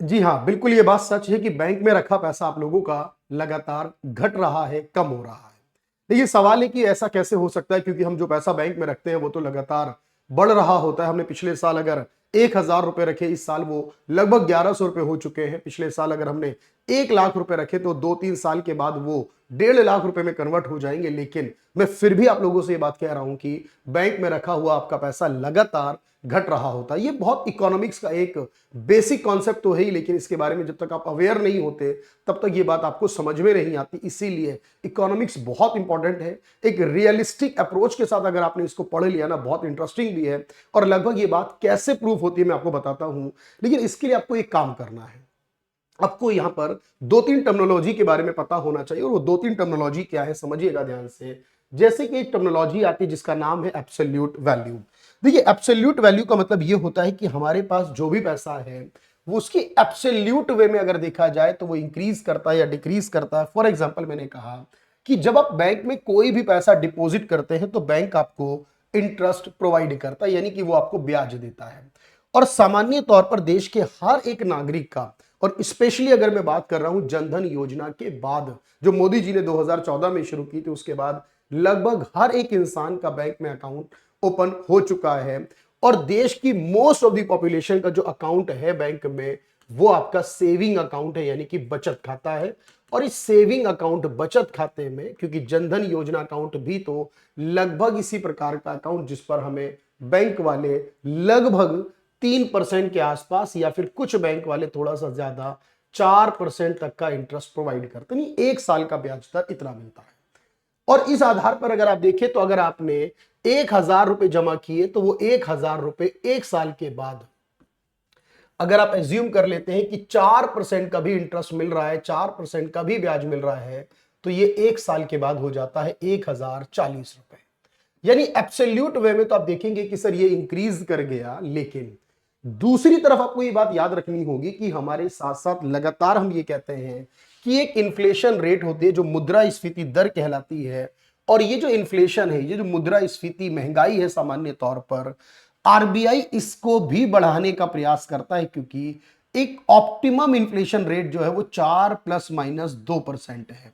जी हाँ, बिल्कुल ये बात सच है कि बैंक में रखा पैसा आप लोगों का लगातार घट रहा है, कम हो रहा है। देखिए सवाल है कि ऐसा कैसे हो सकता है, क्योंकि हम जो पैसा बैंक में रखते हैं वो तो लगातार बढ़ रहा होता है। हमने पिछले साल अगर 1000 रुपए रखे, इस साल वो लगभग 1100 रुपए हो चुके हैं। पिछले साल अगर हमने 1 लाख रुपए रखे तो 2-3 साल के बाद वो 1.5 लाख रुपए में कन्वर्ट हो जाएंगे। लेकिन मैं फिर भी आप लोगों से ये बात कह रहा हूं कि बैंक में रखा हुआ आपका पैसा लगातार घट रहा होता है। ये बहुत इकोनॉमिक्स का एक बेसिक कॉन्सेप्ट तो है ही, लेकिन इसके बारे में जब तक आप अवेयर नहीं होते तब तक ये बात आपको समझ में नहीं आती। इसीलिए इकोनॉमिक्स बहुत इंपॉर्टेंट है। एक रियलिस्टिक अप्रोच के साथ अगर आपने इसको पढ़ लिया ना, बहुत इंटरेस्टिंग भी है। और लगभग ये बात कैसे प्रूफ होती है मैं आपको बताता हूं, लेकिन इसके लिए आपको एक काम करना है। आपको यहां पर 2-3 टर्मिनोलॉजी के बारे में पता होना चाहिए, और वो 2-3 टर्मिनोलॉजी क्या है समझिएगा ध्यान से। जैसे कि एक टर्मिनोलॉजी आती है जिसका नाम है एब्सोल्यूट वैल्यू। देखिए एब्सोल्यूट वैल्यू का मतलब ये होता है कि हमारे पास जो भी पैसा है वो उसकी एब्सोल्यूट वे में अगर देखा जाए तो वो इंक्रीज करता है या डिक्रीज करता है। फॉर एग्जांपल मैंने कहा कि जब आप बैंक में कोई भी पैसा डिपॉजिट करते हैं तो बैंक आपको इंटरेस्ट प्रोवाइड करता है, यानी कि वो आपको ब्याज देता है। और सामान्य तौर पर देश के हर एक नागरिक का, और स्पेशली अगर मैं बात कर रहा हूं जनधन योजना के बाद जो मोदी जी ने 2014 में शुरू की थी, उसके बाद लगभग हर एक इंसान का बैंक में अकाउंट ओपन हो चुका है। और देश की मोस्ट ऑफ द पॉपुलेशन का जो अकाउंट है बैंक में वो आपका सेविंग अकाउंट है, यानी कि बचत खाता है। और इस सेविंग अकाउंट बचत खाते में, क्योंकि जनधन योजना अकाउंट भी तो लगभग इसी प्रकार का अकाउंट जिस पर हमें बैंक वाले लगभग 3% के आसपास, या फिर कुछ बैंक वाले थोड़ा सा ज्यादा 4% तक का इंटरेस्ट प्रोवाइड करते, नहीं 1 साल का ब्याज दर इतना मिलता है। और इस आधार पर अगर आप देखें तो अगर आपने 1000 रुपए जमा किए तो वो 1000 रुपए 1 साल के बाद अगर आप एज्यूम कर लेते हैं कि 4% का भी इंटरेस्ट मिल रहा है, 4% का भी ब्याज मिल रहा है, तो ये 1 साल के बाद हो जाता है 1040 रुपए। यानी एब्सोल्यूट वे में तो आप देखेंगे कि सर ये इंक्रीज कर गया, लेकिन दूसरी तरफ आपको ये बात याद रखनी होगी कि हमारे साथ साथ लगातार हम ये कहते हैं कि एक इन्फ्लेशन रेट होती है जो मुद्रास्फीति दर कहलाती है। और ये जो इन्फ्लेशन है, ये जो मुद्रास्फीति महंगाई है, सामान्य तौर पर आरबीआई इसको भी बढ़ाने का प्रयास करता है, क्योंकि एक ऑप्टिमम इन्फ्लेशन रेट जो है वो 4 ± 2% है।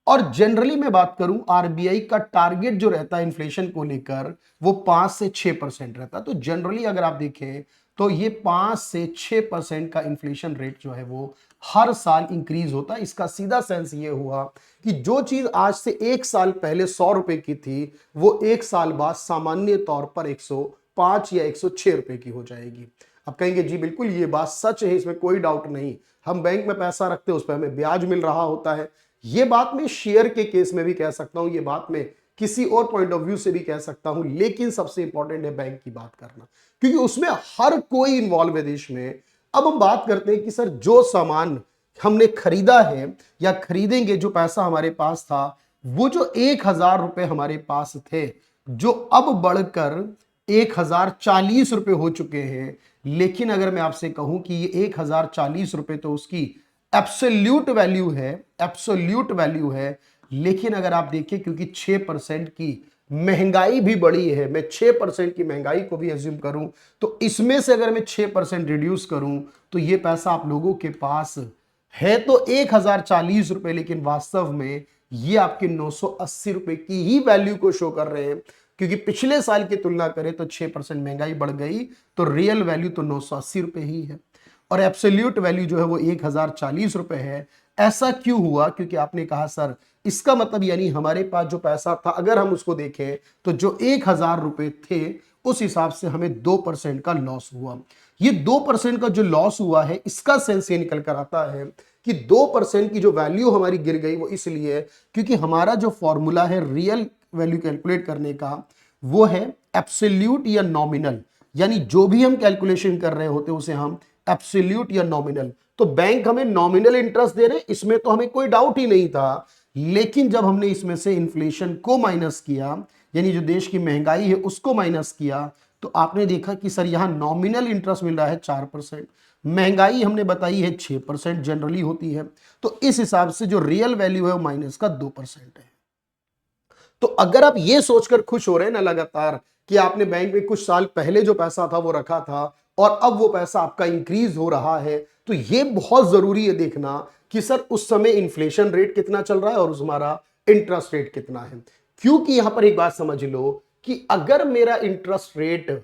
और जनरली मैं बात करूं आरबीआई का टारगेट जो रहता है इन्फ्लेशन को लेकर वो 5 से 6% रहता है। तो जनरली अगर आप देखें तो ये 5 से 6% का इन्फ्लेशन रेट जो है वो हर साल इंक्रीज होता है। इसका सीधा सेंस ये हुआ कि जो चीज आज से 1 साल पहले 100 रुपए की थी वो 1 साल बाद सामान्य तौर पर 105 या 106 रुपए की हो जाएगी। अब कहेंगे जी बिल्कुल ये बात सच है, इसमें कोई डाउट नहीं, हम बैंक में पैसा रखते हैं उस पर हमें ब्याज मिल रहा होता है। ये बात मैं शेयर के केस में भी कह सकता हूं, ये बात मैं किसी और पॉइंट ऑफ व्यू से भी कह सकता हूं, लेकिन सबसे इंपॉर्टेंट है बैंक की बात करना, क्योंकि उसमें हर कोई इन्वॉल्व है देश में। अब हम बात करते हैं कि सर जो सामान हमने खरीदा है या खरीदेंगे, जो पैसा हमारे पास था, वो जो 1000 रुपए हमारे पास थे जो अब बढ़कर 1040 रुपए हो चुके हैं। लेकिन अगर मैं आपसे कहूं कि ये 1040 रुपए तो उसकी एब्सोल्यूट वैल्यू है, एब्सोल्यूट वैल्यू है। लेकिन अगर आप देखिए क्योंकि 6% की महंगाई भी बढ़ी है, मैं 6% की महंगाई को भी एज्यूम करूं तो इसमें से अगर मैं 6% रिड्यूस करूं तो ये पैसा आप लोगों के पास है तो 1040 रुपए, लेकिन वास्तव में ये आपके 980 रुपए की ही वैल्यू को शो कर रहे हैं। क्योंकि पिछले साल की तुलना करें तो 6% महंगाई बढ़ गई, तो रियल वैल्यू तो 980 रुपए ही है, और एब्सोल्यूट वैल्यू जो है वो 1040 रुपए है। ऐसा क्यों हुआ? क्योंकि आपने कहा सर इसका मतलब यानी हमारे पास जो पैसा था अगर हम उसको देखें तो जो 1000 रुपए थे उस हिसाब से हमें 2% का लॉस हुआ। ये 2% का जो लॉस हुआ है इसका सेंस ये निकल कर आता है कि 2% की जो वैल्यू हमारी गिर गई वो इसलिए क्योंकि हमारा जो फॉर्मूला है रियल वैल्यू कैलकुलेट करने का वो है एब्सोल्यूट या नॉमिनल, यानी जो भी हम कैलकुलेशन कर रहे होते उसे हम एब्सोल्यूट या नॉमिनल। तो बैंक हमें नॉमिनल इंटरेस्ट दे रहे, इसमें तो हमें कोई डाउट ही नहीं था। लेकिन जब हमने इसमें से इन्फ्लेशन को माइनस किया, यानी जो देश की महंगाई है उसको माइनस किया, तो आपने देखा कि सर यहां नॉमिनल इंटरेस्ट मिल रहा है 4%, महंगाई हमने बताई है 6% जनरली होती है, तो इस हिसाब से जो रियल वैल्यू है वो माइनस का 2% है। तो अगर आप ये सोचकर खुश हो रहे हैं ना लगातार कि आपने बैंक में कुछ साल पहले जो पैसा था वो रखा था और अब वो पैसा आपका इंक्रीज हो रहा है, तो ये बहुत जरूरी है देखना कि सर उस समय इन्फ्लेशन रेट कितना चल रहा है और हमारा इंटरेस्ट रेट कितना है। क्योंकि यहां पर एक बात समझ लो कि अगर मेरा इंटरेस्ट रेट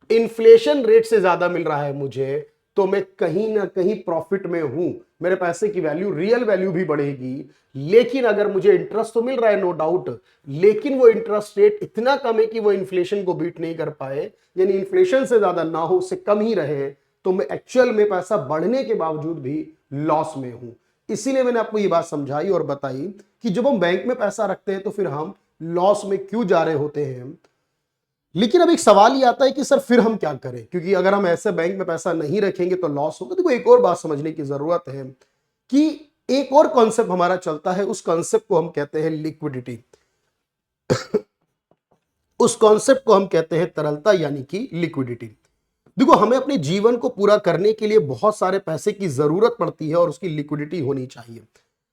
इन्फ्लेशन रेट से ज्यादा मिल रहा है मुझे, तो मैं कहीं ना कहीं प्रॉफिट में हूं, मेरे पैसे की वैल्यू, रियल वैल्यू भी बढ़ेगी। लेकिन अगर मुझे इंटरेस्ट तो मिल रहा है नो डाउट, लेकिन वो इंटरेस्ट रेट इतना कम है कि वो इन्फ्लेशन को बीट नहीं कर पाए, यानी इन्फ्लेशन से ज्यादा ना हो, उससे कम ही रहे, तो मैं एक्चुअल में पैसा बढ़ने के बावजूद भी लॉस में हूं। इसीलिए मैंने आपको ये बात समझाई और बताई कि जब हम बैंक में पैसा रखते हैं तो फिर हम लॉस में क्यों जा रहे होते हैं। लेकिन अब एक सवाल ये आता है कि सर फिर हम क्या करें, क्योंकि अगर हम ऐसे बैंक में पैसा नहीं रखेंगे तो लॉस होगा। देखो एक और बात समझने की जरूरत है कि एक और कॉन्सेप्ट हमारा चलता है, उस कॉन्सेप्ट को हम कहते हैं लिक्विडिटी। उस कॉन्सेप्ट को हम कहते हैं तरलता, यानी कि लिक्विडिटी। देखो हमें अपने जीवन को पूरा करने के लिए बहुत सारे पैसे की जरूरत पड़ती है और उसकी लिक्विडिटी होनी चाहिए।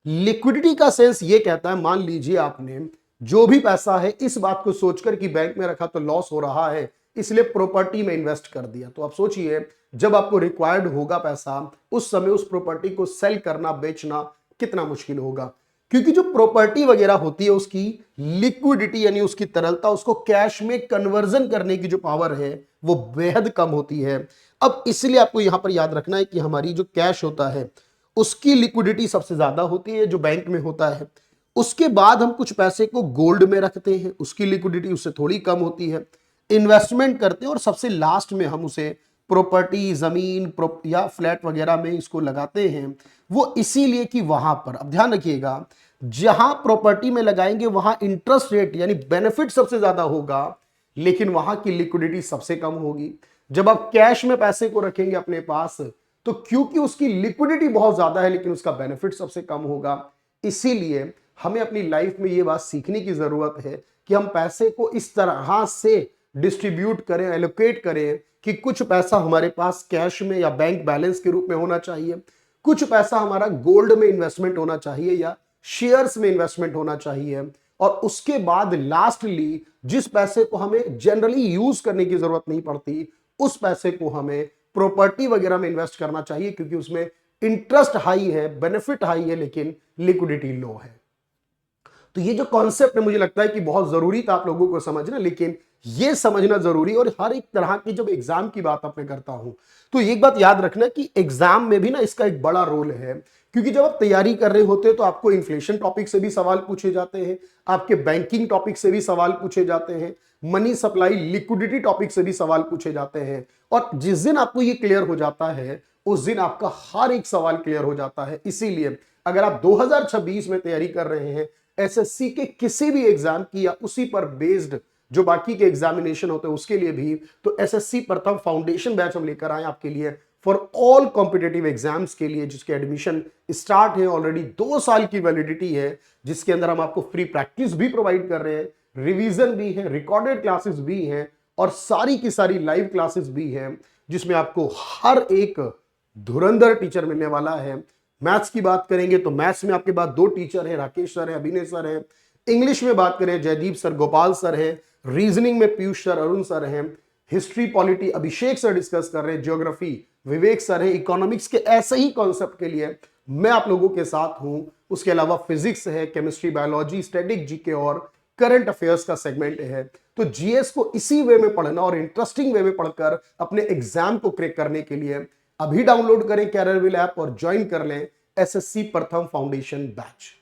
लिक्विडिटी का सेंस ये कहता है, मान लीजिए आपने जो भी पैसा है इस बात को सोचकर कि बैंक में रखा तो लॉस हो रहा है, इसलिए प्रॉपर्टी में इन्वेस्ट कर दिया। तो आप सोचिए जब आपको रिक्वायर्ड होगा पैसा, उस समय उस प्रॉपर्टी को सेल करना, बेचना कितना मुश्किल होगा। क्योंकि जो प्रॉपर्टी वगैरह होती है उसकी लिक्विडिटी यानी उसकी तरलता, उसको कैश में कन्वर्जन करने की जो पावर है वो बेहद कम होती है। अब इसलिए आपको यहां पर याद रखना है कि हमारी जो कैश होता है उसकी लिक्विडिटी सबसे ज्यादा होती है जो बैंक में होता है। उसके बाद हम कुछ पैसे को गोल्ड में रखते हैं, उसकी लिक्विडिटी उससे थोड़ी कम होती है। इन्वेस्टमेंट करते हैं और सबसे लास्ट में हम उसे प्रॉपर्टी, जमीन या फ्लैट वगैरह में इसको लगाते हैं। वो इसीलिए कि वहां पर, अब ध्यान रखिएगा, जहां प्रॉपर्टी में लगाएंगे वहां इंटरेस्ट रेट यानी बेनिफिट सबसे ज्यादा होगा, लेकिन वहां की लिक्विडिटी सबसे कम होगी। जब आप कैश में पैसे को रखेंगे अपने पास, तो क्योंकि उसकी लिक्विडिटी बहुत ज्यादा है लेकिन उसका बेनिफिट सबसे कम होगा। इसीलिए हमें अपनी लाइफ में यह बात सीखने की जरूरत है कि हम पैसे को इस तरह से डिस्ट्रीब्यूट करें, एलोकेट करें कि कुछ पैसा हमारे पास कैश में या बैंक बैलेंस के रूप में होना चाहिए, कुछ पैसा हमारा गोल्ड में इन्वेस्टमेंट होना चाहिए या शेयर्स में इन्वेस्टमेंट होना चाहिए, और उसके बाद लास्टली जिस पैसे को हमें जनरली यूज करने की जरूरत नहीं पड़ती, उस पैसे को हमें प्रॉपर्टी वगैरह में इन्वेस्ट करना चाहिए, क्योंकि उसमें इंटरेस्ट हाई है, बेनिफिट हाई है, लेकिन लिक्विडिटी लो है। तो ये जो कॉन्सेप्ट है मुझे लगता है कि बहुत जरूरी था आप लोगों को समझना, लेकिन ये समझना जरूरी, और हर एक तरह की जब एग्जाम की बात मैं करता हूं तो एक बात याद रखना कि एग्जाम में भी ना इसका एक बड़ा रोल है। क्योंकि जब आप तैयारी कर रहे होते हैं तो आपको इन्फ्लेशन टॉपिक से भी सवाल पूछे जाते हैं, आपके बैंकिंग टॉपिक से भी सवाल पूछे जाते हैं, मनी सप्लाई लिक्विडिटी टॉपिक से भी सवाल पूछे जाते हैं। और जिस दिन आपको ये क्लियर हो जाता है उस दिन आपका हर एक सवाल क्लियर हो जाता है। इसीलिए अगर आप 2026 में तैयारी कर रहे हैं एसएससी के किसी भी एग्जाम की या उसी पर बेस्ड जो बाकी के एग्जामिनेशन होते हैं उसके लिए भी, तो एसएससी प्रथम फाउंडेशन बैच हम लेकर आए आपके लिए फॉर ऑल कॉम्पिटिटिव एग्जाम्स के लिए, जिसके एडमिशन स्टार्ट है ऑलरेडी, 2 साल की वैलिडिटी है, जिसके अंदर हम आपको फ्री प्रैक्टिस भी प्रोवाइड कर रहे हैं, रिवीजन भी है, रिकॉर्डेड क्लासेस भी हैं, और सारी की सारी लाइव क्लासेस भी हैं, जिसमें आपको हर एक धुरंधर टीचर मिलने वाला है। मैथ्स की बात करेंगे तो मैथ्स में आपके पास 2 टीचर हैं, राकेश सर है, अभिनय सर है। इंग्लिश में बात करें जयदीप सर, गोपाल सर है। रीजनिंग में पीयूष सर, अरुण सर हैं। हिस्ट्री पॉलिटी अभिषेक सर डिस्कस कर रहे हैं। ज्योग्राफी विवेक सर है। इकोनॉमिक्स के ऐसे ही कॉन्सेप्ट के लिए मैं आप लोगों के साथ हूं। उसके अलावा फिजिक्स है, केमिस्ट्री, बायोलॉजी, स्टैटिक जीके और करंट अफेयर्स का सेगमेंट है। तो जीएस को इसी वे में पढ़ना और इंटरेस्टिंग वे में पढ़कर अपने एग्जाम को क्रैक करने के लिए अभी डाउनलोड करें कैरियरविल ऐप और ज्वाइन कर लें एसएससी प्रथम फाउंडेशन बैच।